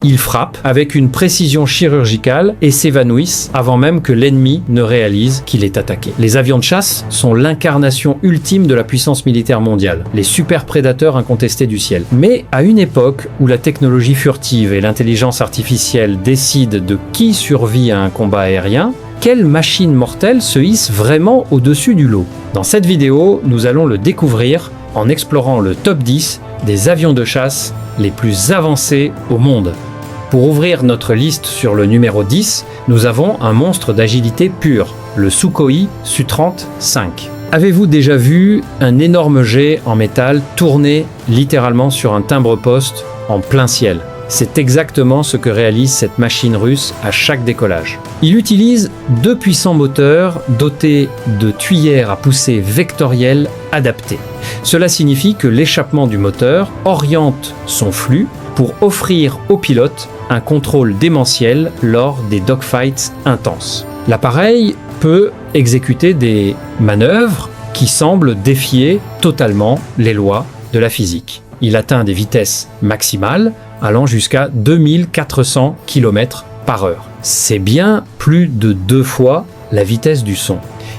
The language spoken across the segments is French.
Ils frappent avec une précision chirurgicale et s'évanouissent avant même que l'ennemi ne réalise qu'il est attaqué. Les avions de chasse sont l'incarnation ultime de la puissance militaire mondiale, les super prédateurs incontestés du ciel. Mais à une époque où la technologie furtive et l'intelligence artificielle décident de qui survit à un combat aérien, quelle machine mortelle se hisse vraiment au-dessus du lot? Dans cette vidéo, nous allons le découvrir en explorant le top 10 des avions de chasse les plus avancés au monde. Pour ouvrir notre liste sur le numéro 10, nous avons un monstre d'agilité pure, le Sukhoi Su-35. Avez-vous déjà vu un énorme jet en métal tourner littéralement sur un timbre-poste en plein ciel? C'est exactement ce que réalise cette machine russe à chaque décollage. Il utilise deux puissants moteurs dotés de tuyères à poussée vectorielle adaptées. Cela signifie que l'échappement du moteur oriente son flux pour offrir au pilote un contrôle démentiel lors des dogfights intenses. L'appareil peut exécuter des manœuvres qui semblent défier totalement les lois de la physique. Il atteint des vitesses maximales allant jusqu'à 2400 km/h. C'est bien plus de 2 fois la vitesse du son.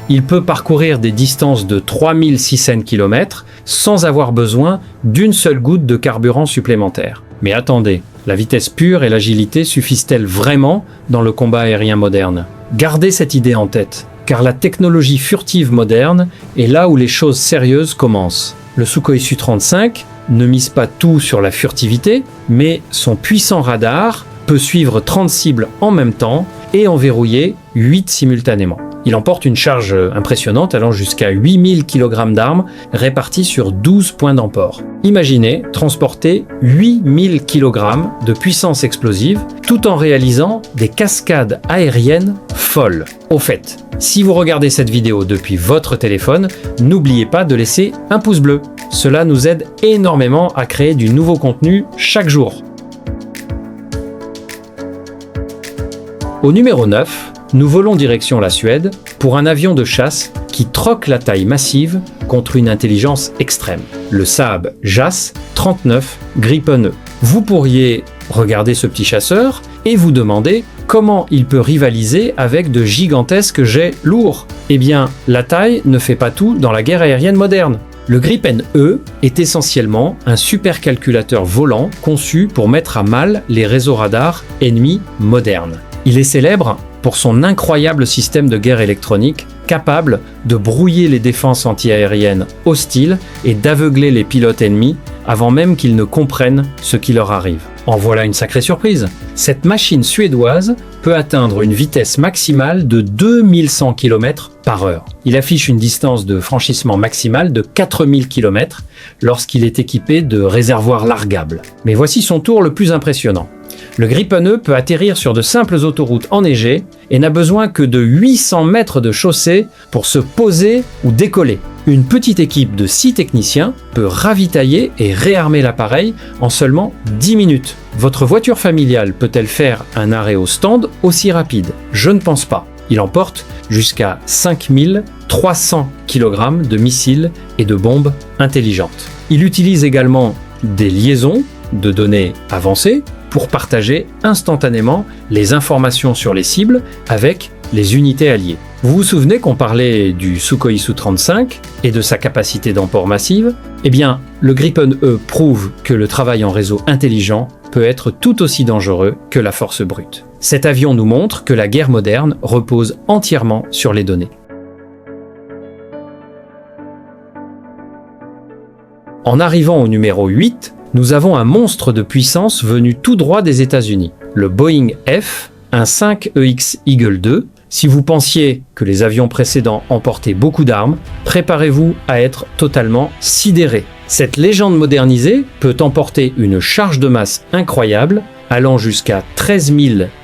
Il peut parcourir des distances de 3600 km sans avoir besoin d'une seule goutte de carburant supplémentaire. Mais attendez, la vitesse pure et l'agilité suffisent-elles vraiment dans le combat aérien moderne? Gardez cette idée en tête, car la technologie furtive moderne est là où les choses sérieuses commencent. Le Sukhoi Su-35 ne mise pas tout sur la furtivité, mais son puissant radar peut suivre 30 cibles en même temps et en verrouiller 8 simultanément. Il emporte une charge impressionnante allant jusqu'à 8000 kg d'armes réparties sur 12 points d'emport. Imaginez transporter 8000 kg de puissance explosive tout en réalisant des cascades aériennes folles. Au fait, si vous regardez cette vidéo depuis votre téléphone, n'oubliez pas de laisser un pouce bleu. Cela nous aide énormément à créer du nouveau contenu chaque jour. Au numéro 9, nous volons direction la Suède pour un avion de chasse qui troque la taille massive contre une intelligence extrême. Le Saab JAS 39 Gripen E. Vous pourriez regarder ce petit chasseur et vous demander comment il peut rivaliser avec de gigantesques jets lourds. Eh bien, la taille ne fait pas tout dans la guerre aérienne moderne. Le Gripen E est essentiellement un supercalculateur volant conçu pour mettre à mal les réseaux radars ennemis modernes. Il est célèbre pour son incroyable système de guerre électronique capable de brouiller les défenses antiaériennes hostiles et d'aveugler les pilotes ennemis avant même qu'ils ne comprennent ce qui leur arrive. En voilà une sacrée surprise. Cette machine suédoise peut atteindre une vitesse maximale de 2100 km/h. Il affiche une distance de franchissement maximale de 4000 km lorsqu'il est équipé de réservoirs largables. Mais voici son tour le plus impressionnant. Le Gripen E peut atterrir sur de simples autoroutes enneigées et n'a besoin que de 800 mètres de chaussée pour se poser ou décoller. Une petite équipe de 6 techniciens peut ravitailler et réarmer l'appareil en seulement 10 minutes. Votre voiture familiale peut-elle faire un arrêt au stand aussi rapide? Je ne pense pas. Il emporte jusqu'à 5300 kg de missiles et de bombes intelligentes. Il utilise également des liaisons de données avancées pour partager instantanément les informations sur les cibles avec les unités alliées. Vous vous souvenez qu'on parlait du Sukhoi Su-35 et de sa capacité d'emport massive? Eh bien, le Gripen E prouve que le travail en réseau intelligent peut être tout aussi dangereux que la force brute. Cet avion nous montre que la guerre moderne repose entièrement sur les données. En arrivant au numéro 8, nous avons un monstre de puissance venu tout droit des États-Unis, le Boeing F, un 5EX Eagle II. Si vous pensiez que les avions précédents emportaient beaucoup d'armes, préparez-vous à être totalement sidéré. Cette légende modernisée peut emporter une charge de masse incroyable, allant jusqu'à 13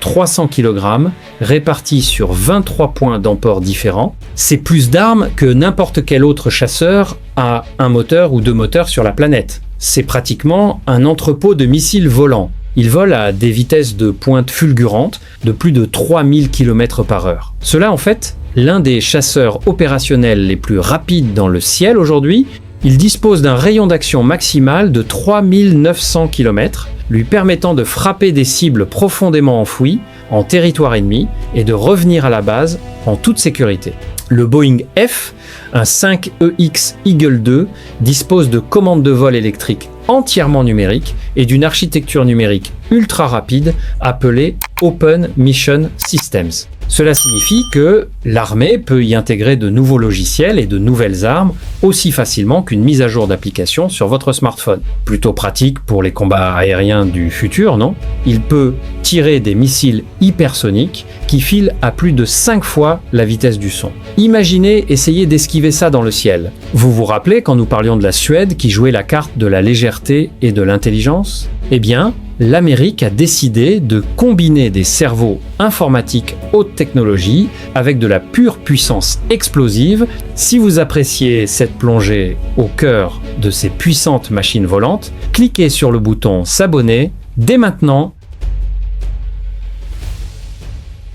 300 kg, répartie sur 23 points d'emport différents. C'est plus d'armes que n'importe quel autre chasseur à un moteur ou deux moteurs sur la planète. C'est pratiquement un entrepôt de missiles volants. Il vole à des vitesses de pointe fulgurantes de plus de 3000 km/h. Cela en fait l'un des chasseurs opérationnels les plus rapides dans le ciel aujourd'hui. Il dispose d'un rayon d'action maximal de 3900 km, lui permettant de frapper des cibles profondément enfouies en territoire ennemi et de revenir à la base en toute sécurité. Le Boeing F, un 5EX Eagle II, dispose de commandes de vol électriques entièrement numériques et d'une architecture numérique ultra rapide appelée Open Mission Systems. Cela signifie que l'armée peut y intégrer de nouveaux logiciels et de nouvelles armes aussi facilement qu'une mise à jour d'application sur votre smartphone. Plutôt pratique pour les combats aériens du futur, non? Il peut tirer des missiles hypersoniques qui filent à plus de 5 fois la vitesse du son. Imaginez essayer d'esquiver ça dans le ciel. Vous vous rappelez quand nous parlions de la Suède qui jouait la carte de la légèreté et de l'intelligence? Eh bien, l'Amérique a décidé de combiner des cerveaux informatiques haute technologie avec de la pure puissance explosive. Si vous appréciez cette plongée au cœur de ces puissantes machines volantes, cliquez sur le bouton s'abonner dès maintenant.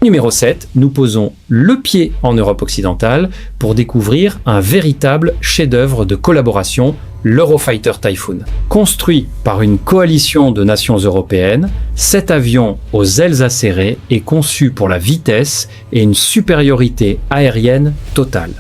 Numéro 7, nous posons le pied en Europe occidentale pour découvrir un véritable chef-d'œuvre de collaboration, l'Eurofighter Typhoon. Construit par une coalition de nations européennes, cet avion aux ailes acérées est conçu pour la vitesse et une supériorité aérienne totale.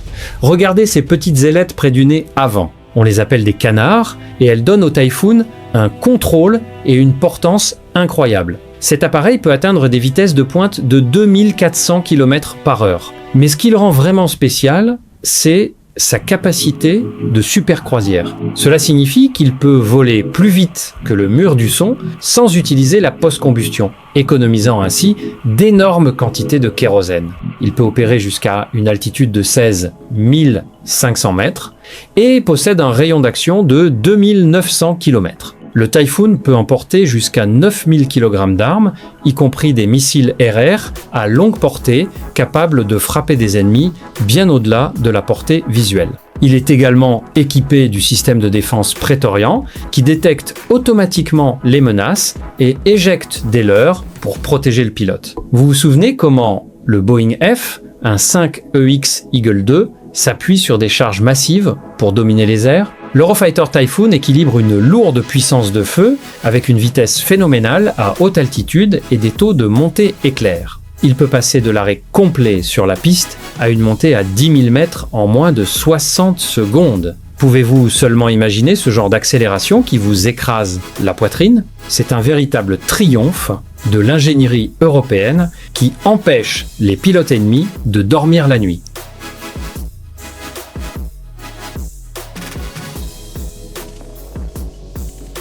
Regardez ces petites ailettes près du nez avant. On les appelle des canards et elles donnent au Typhoon un contrôle et une portance incroyables. Cet appareil peut atteindre des vitesses de pointe de 2400 km/h. Mais ce qui le rend vraiment spécial, c'est sa capacité de supercroisière. Cela signifie qu'il peut voler plus vite que le mur du son sans utiliser la post-combustion, économisant ainsi d'énormes quantités de kérosène. Il peut opérer jusqu'à une altitude de 16 500 mètres et possède un rayon d'action de 2900 km. Le Typhoon peut emporter jusqu'à 9000 kg d'armes, y compris des missiles RR à longue portée, capables de frapper des ennemis bien au-delà de la portée visuelle. Il est également équipé du système de défense Praetorian, qui détecte automatiquement les menaces et éjecte des leurres pour protéger le pilote. Vous vous souvenez comment le Boeing F, un 5EX Eagle II, s'appuie sur des charges massives pour dominer les airs? L'Eurofighter Typhoon équilibre une lourde puissance de feu avec une vitesse phénoménale à haute altitude et des taux de montée éclairs. Il peut passer de l'arrêt complet sur la piste à une montée à 10 000 mètres en moins de 60 secondes. Pouvez-vous seulement imaginer ce genre d'accélération qui vous écrase la poitrine? C'est un véritable triomphe de l'ingénierie européenne qui empêche les pilotes ennemis de dormir la nuit.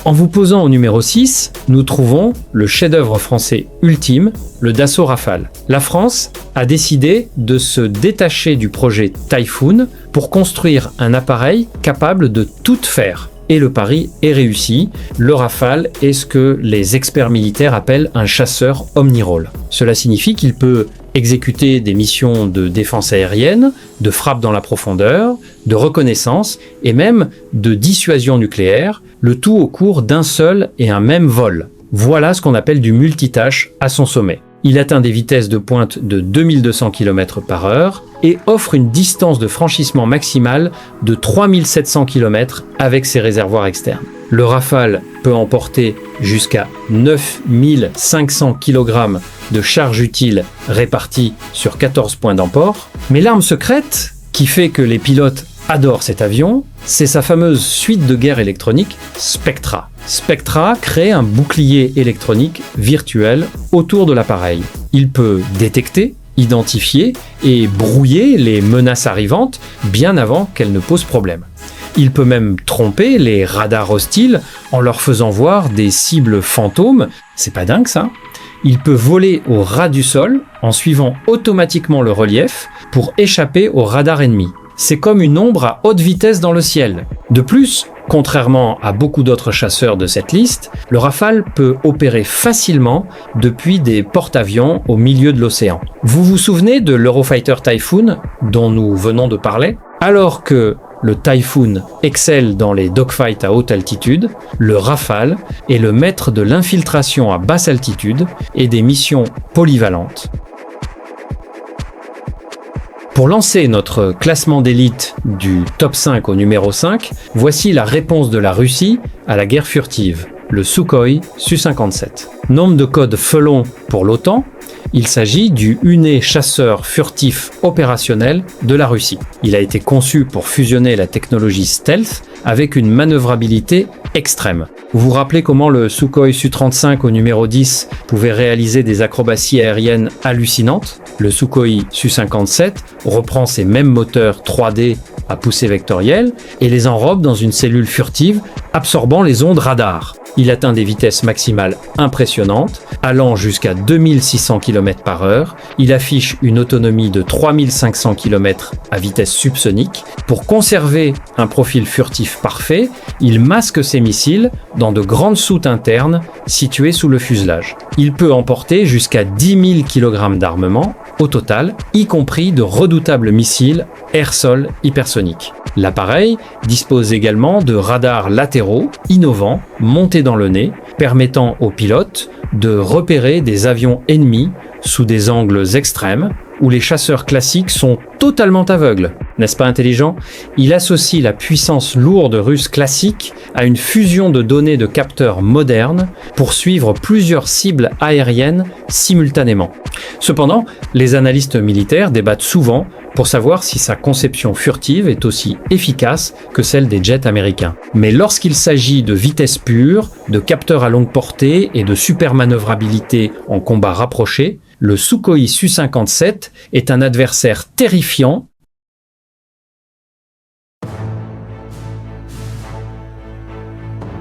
En vous posant au numéro 6, nous trouvons le chef-d'œuvre français ultime, le Dassault Rafale. La France a décidé de se détacher du projet Typhoon pour construire un appareil capable de tout faire. Et le pari est réussi. Le Rafale est ce que les experts militaires appellent un chasseur omnirôle. Cela signifie qu'il peut exécuter des missions de défense aérienne, de frappe dans la profondeur, de reconnaissance et même de dissuasion nucléaire, le tout au cours d'un seul et un même vol. Voilà ce qu'on appelle du multitâche à son sommet. Il atteint des vitesses de pointe de 2200 km/h et offre une distance de franchissement maximale de 3700 km avec ses réservoirs externes. Le Rafale peut emporter jusqu'à 9500 kg de charge utile répartie sur 14 points d'emport. Mais l'arme secrète qui fait que les pilotes adorent cet avion, c'est sa fameuse suite de guerre électronique Spectra. Spectra crée un bouclier électronique virtuel autour de l'appareil. Il peut détecter, identifier et brouiller les menaces arrivantes bien avant qu'elles ne posent problème. Il peut même tromper les radars hostiles en leur faisant voir des cibles fantômes. C'est pas dingue ça? Il peut voler au ras du sol en suivant automatiquement le relief pour échapper aux radars ennemis. C'est comme une ombre à haute vitesse dans le ciel. De plus, contrairement à beaucoup d'autres chasseurs de cette liste, le Rafale peut opérer facilement depuis des porte-avions au milieu de l'océan. Vous vous souvenez de l'Eurofighter Typhoon dont nous venons de parler? Alors que le Typhoon excelle dans les dogfights à haute altitude, le Rafale est le maître de l'infiltration à basse altitude et des missions polyvalentes. Pour lancer notre classement d'élite du top 5 au numéro 5, voici la réponse de la Russie à la guerre furtive, le Sukhoi Su-57. Nombre de code Felon pour l'OTAN, il s'agit du UNE chasseur furtif opérationnel de la Russie. Il a été conçu pour fusionner la technologie stealth avec une manœuvrabilité extrême. Vous vous rappelez comment le Sukhoi Su-35 au numéro 10 pouvait réaliser des acrobaties aériennes hallucinantes? Le Sukhoi Su-57 reprend ces mêmes moteurs 3D à poussée vectorielle et les enrobe dans une cellule furtive absorbant les ondes radar. Il atteint des vitesses maximales impressionnantes, allant jusqu'à 2600 km/h. Il affiche une autonomie de 3500 km à vitesse subsonique. Pour conserver un profil furtif parfait, il masque ses missiles dans de grandes soutes internes situées sous le fuselage. Il peut emporter jusqu'à 10 000 kg d'armement au total, y compris de redoutables missiles air-sol hypersoniques. L'appareil dispose également de radars latéraux innovants montés dans le nez, permettant aux pilotes de repérer des avions ennemis sous des angles extrêmes où les chasseurs classiques sont totalement aveugles. N'est-ce pas intelligent? Il associe la puissance lourde russe classique à une fusion de données de capteurs modernes pour suivre plusieurs cibles aériennes simultanément. Cependant, les analystes militaires débattent souvent pour savoir si sa conception furtive est aussi efficace que celle des jets américains. Mais lorsqu'il s'agit de vitesse pure, de capteurs à longue portée et de super manœuvrabilité en combat rapproché, le Sukhoi Su-57 est un adversaire terrifiant.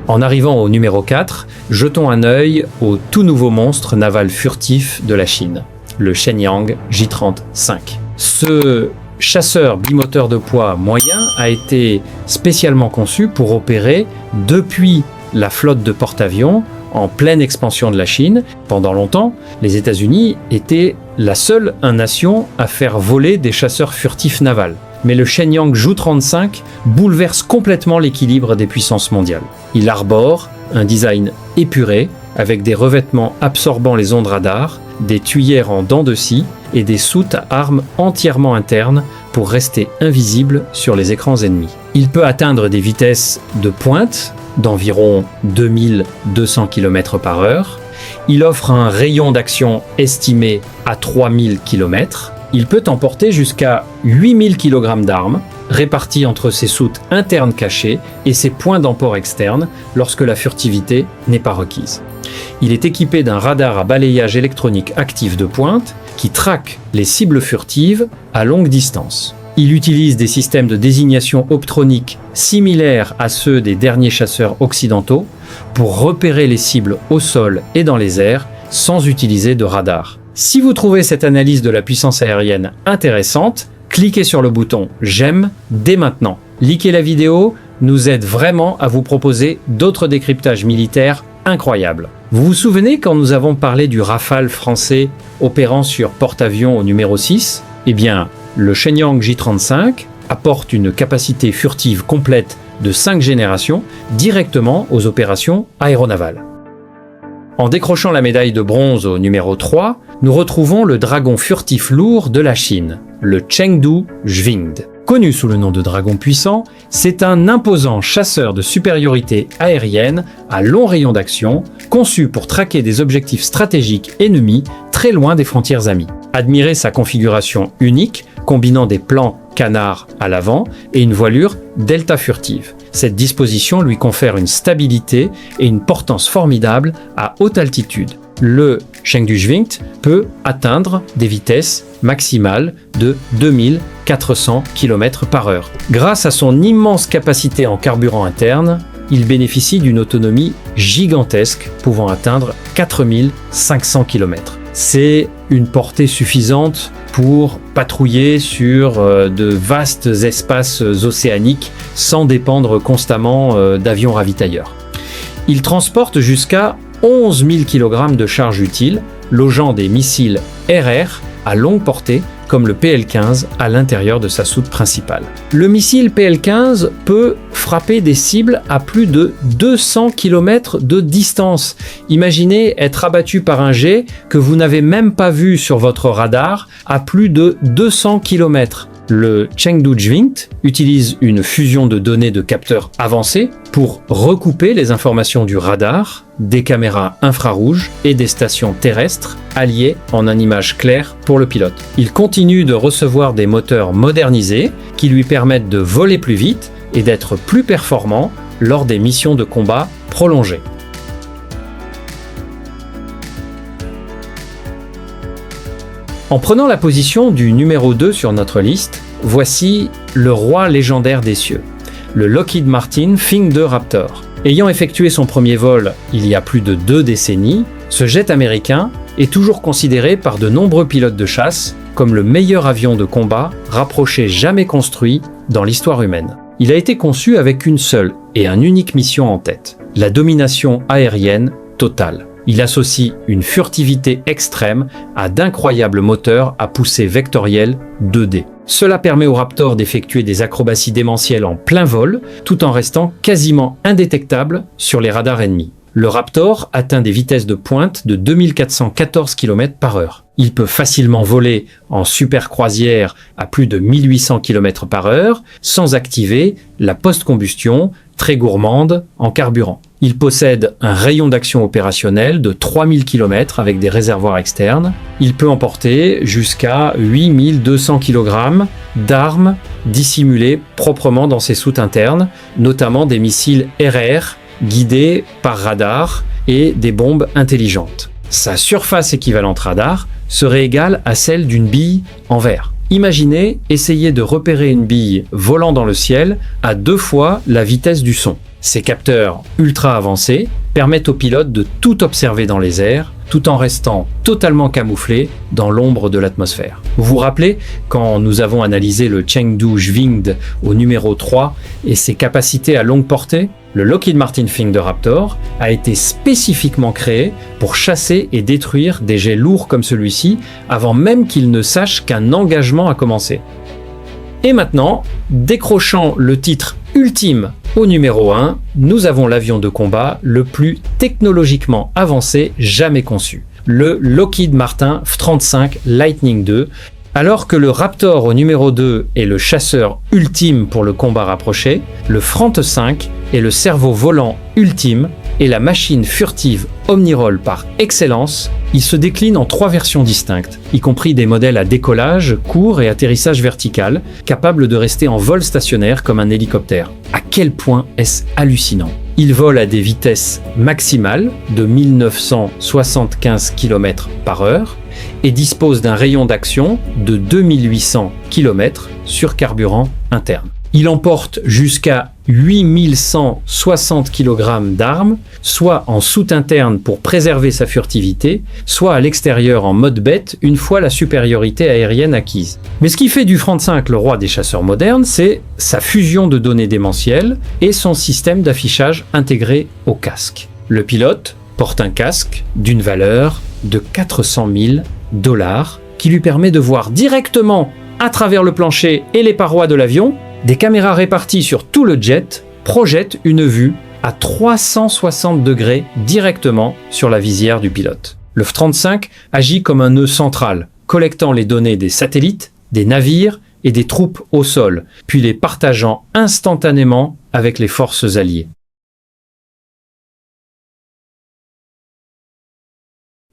En arrivant au numéro 4, jetons un œil au tout nouveau monstre naval furtif de la Chine, le Shenyang J-35. Ce chasseur bimoteur de poids moyen a été spécialement conçu pour opérer depuis la flotte de porte-avions en pleine expansion de la Chine. Pendant longtemps, les États-Unis étaient la seule nation à faire voler des chasseurs furtifs navals. Mais le Shenyang Ju-35 bouleverse complètement l'équilibre des puissances mondiales. Il arbore un design épuré, avec des revêtements absorbant les ondes radar, des tuyères en dents de scie et des soutes à armes entièrement internes pour rester invisible sur les écrans ennemis. Il peut atteindre des vitesses de pointe d'environ 2200 km/h. Il offre un rayon d'action estimé à 3000 km. Il peut emporter jusqu'à 8000 kg d'armes, réparties entre ses soutes internes cachées et ses points d'emport externes lorsque la furtivité n'est pas requise. Il est équipé d'un radar à balayage électronique actif de pointe qui traque les cibles furtives à longue distance. Il utilise des systèmes de désignation optronique similaires à ceux des derniers chasseurs occidentaux pour repérer les cibles au sol et dans les airs sans utiliser de radar. Si vous trouvez cette analyse de la puissance aérienne intéressante, cliquez sur le bouton « J'aime » dès maintenant. Liker la vidéo nous aide vraiment à vous proposer d'autres décryptages militaires incroyables. Vous vous souvenez quand nous avons parlé du Rafale français opérant sur porte-avions au numéro 6 ? Eh bien, le Shenyang J-35 apporte une capacité furtive complète de 5 générations directement aux opérations aéronavales. En décrochant la médaille de bronze au numéro 3, nous retrouvons le dragon furtif lourd de la Chine, le Chengdu Jwingde. Connu sous le nom de dragon puissant, c'est un imposant chasseur de supériorité aérienne à long rayon d'action, conçu pour traquer des objectifs stratégiques ennemis très loin des frontières amies. Admirez sa configuration unique, combinant des plans canards à l'avant et une voilure delta furtive. Cette disposition lui confère une stabilité et une portance formidable à haute altitude. Le Chengdu Jwingde peut atteindre des vitesses maximales de 2400 km/h. Grâce à son immense capacité en carburant interne, il bénéficie d'une autonomie gigantesque pouvant atteindre 4500 km. C'est une portée suffisante pour patrouiller sur de vastes espaces océaniques sans dépendre constamment d'avions ravitailleurs. Il transporte jusqu'à 11 000 kg de charge utile, logeant des missiles RR à longue portée, comme le PL-15 à l'intérieur de sa soute principale. Le missile PL-15 peut frapper des cibles à plus de 200 km de distance. Imaginez être abattu par un jet que vous n'avez même pas vu sur votre radar à plus de 200 km. Le Chengdu Jvingt utilise une fusion de données de capteurs avancés pour recouper les informations du radar, des caméras infrarouges et des stations terrestres alliées en un image claire pour le pilote. Il continue de recevoir des moteurs modernisés qui lui permettent de voler plus vite et d'être plus performant lors des missions de combat prolongées. En prenant la position du numéro 2 sur notre liste, voici le roi légendaire des cieux, le Lockheed Martin Fing II Raptor. Ayant effectué son premier vol il y a plus de 2 décennies, ce jet américain est toujours considéré par de nombreux pilotes de chasse comme le meilleur avion de combat rapproché jamais construit dans l'histoire humaine. Il a été conçu avec une seule et une unique mission en tête, la domination aérienne totale. Il associe une furtivité extrême à d'incroyables moteurs à poussée vectorielle 2D. Cela permet au Raptor d'effectuer des acrobaties démentielles en plein vol, tout en restant quasiment indétectable sur les radars ennemis. Le Raptor atteint des vitesses de pointe de 2414 km/h. Il peut facilement voler en super croisière à plus de 1800 km/h sans activer la post-combustion très gourmande en carburant. Il possède un rayon d'action opérationnel de 3000 km avec des réservoirs externes. Il peut emporter jusqu'à 8200 kg d'armes dissimulées proprement dans ses soutes internes, notamment des missiles RR guidés par radar et des bombes intelligentes. Sa surface équivalente radar serait égale à celle d'une bille en verre. Imaginez essayer de repérer une bille volant dans le ciel à 2 fois la vitesse du son. Ces capteurs ultra avancés permettent aux pilotes de tout observer dans les airs, tout en restant totalement camouflés dans l'ombre de l'atmosphère. Vous vous rappelez quand nous avons analysé le Chengdu Jvingt au numéro 3 et ses capacités à longue portée? Le Lockheed Martin Fing II Raptor a été spécifiquement créé pour chasser et détruire des jets lourds comme celui-ci avant même qu'il ne sache qu'un engagement a commencé. Et maintenant, décrochant le titre ultime au numéro 1, nous avons l'avion de combat le plus technologiquement avancé jamais conçu, le Lockheed Martin F-35 Lightning II. Alors que le Raptor au numéro 2 est le chasseur ultime pour le combat rapproché, le F-35 est le cerveau volant ultime et la machine furtive omnirole par excellence. Il se décline en 3 versions distinctes, y compris des modèles à décollage, court et atterrissage vertical, capables de rester en vol stationnaire comme un hélicoptère. À quel point est-ce hallucinant! Il vole à des vitesses maximales de 1975 km/h et dispose d'un rayon d'action de 2800 km sur carburant interne. Il emporte jusqu'à 8160 kg d'armes, soit en soute interne pour préserver sa furtivité, soit à l'extérieur en mode bête une fois la supériorité aérienne acquise. Mais ce qui fait du F-35 le roi des chasseurs modernes, c'est sa fusion de données démentielles et son système d'affichage intégré au casque. Le pilote porte un casque d'une valeur de 400 000 $ qui lui permet de voir directement à travers le plancher et les parois de l'avion. Des caméras réparties sur tout le jet projettent une vue à 360 degrés directement sur la visière du pilote. Le F-35 agit comme un nœud central, collectant les données des satellites, des navires et des troupes au sol, puis les partageant instantanément avec les forces alliées.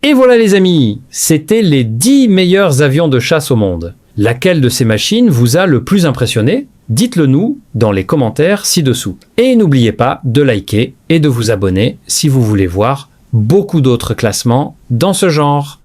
Et voilà les amis, c'était les 10 meilleurs avions de chasse au monde. Laquelle de ces machines vous a le plus impressionné? Dites-le nous dans les commentaires ci-dessous. Et n'oubliez pas de liker et de vous abonner si vous voulez voir beaucoup d'autres classements dans ce genre.